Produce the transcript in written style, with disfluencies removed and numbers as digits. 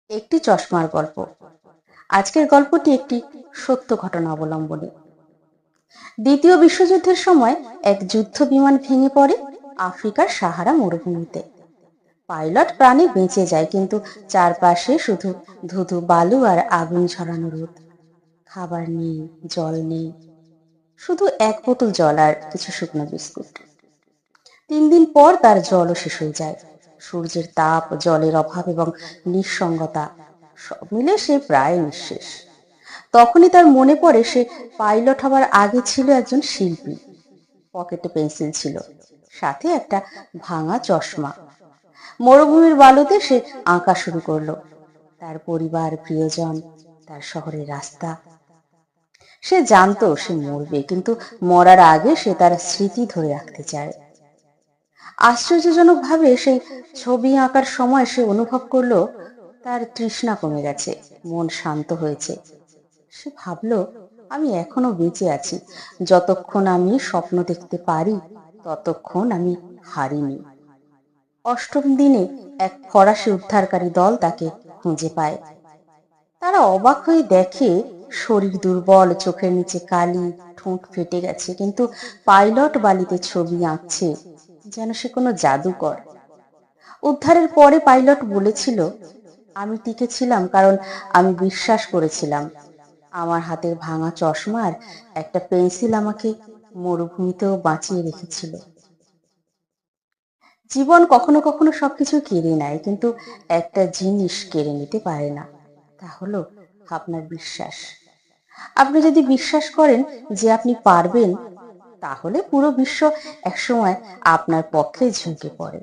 একটি চশমার গল্প। আজকের গল্পটি একটি সত্য ঘটনা অবলম্বনে। দ্বিতীয় বিশ্বযুদ্ধের সময় এক যুদ্ধ বিমান ভেঙে পড়ে আফ্রিকার সাহারা মরুভূমিতে। পাইলট প্রাণে বেঁচে যায়, কিন্তু চারপাশে শুধু ধুধু বালু আর আগুন ঝরানো রোদ। খাবার নেই, জল নেই, শুধু এক বোতল জল আর কিছু শুকনো বিস্কুট। 3 দিন পর তার জলও শেষ হয়ে যায়। সূর্যের তাপ, জলের অভাব এবং নিঃসঙ্গতা সব মিলে সে প্রায় নিঃশেষ। তখনই তার মনে পড়ে সে পাইলট হবার আগে ছিল একজন শিল্পী। পকেটে পেন্সিল ছিল, সাথে একটা ভাঙা চশমা। মরুভূমির বালুতে সে আঁকা শুরু করলো। তার পরিবার, প্রিয়জন, তার শহরের রাস্তা। সে জানতো সে মরবে, কিন্তু মরার আগে সে তার স্মৃতি ধরে রাখতে চায়। আশ্চর্যজনক ভাবে সেই ছবি আঁকার সময় সে অনুভব করলো তার তৃষ্ণা কমে গেছে, মন শান্ত হয়েছে। সে ভাবলো, আমি এখনো বেঁচে আছি। যতক্ষণ আমি স্বপ্ন দেখতে পারি ততক্ষণ আমি হারিনি। অষ্টম দিনে এক ফরাসি উদ্ধারকারী দল তাকে খুঁজে পায়। তারা অবাক হয়ে দেখে শরীর দুর্বল, চোখের নিচে কালি, ঠোঁট ফেটে গেছে, কিন্তু পাইলট বালিতে ছবি আঁকছে যেন সে কোনো জাদুকর। উদ্ধারের পরে পাইলট বলেছিল, আমি টিকেছিলাম কারণ আমি বিশ্বাস করেছিলাম। আমার হাতের ভাঙা চশমা আর একটা পেন্সিল আমাকে মরুভূমিতেও বাঁচিয়ে রেখেছিল। জীবন কখনো কখনো সবকিছু কেড়ে নেয়, কিন্তু একটা জিনিস কেড়ে নিতে পারে না, তা হলো আপনার বিশ্বাস। আপনি যদি বিশ্বাস করেন যে আপনি পারবেন, তাহলে পুরো বিশ্ব একসময় আপনার পক্ষে ঝুঁকে পড়ে।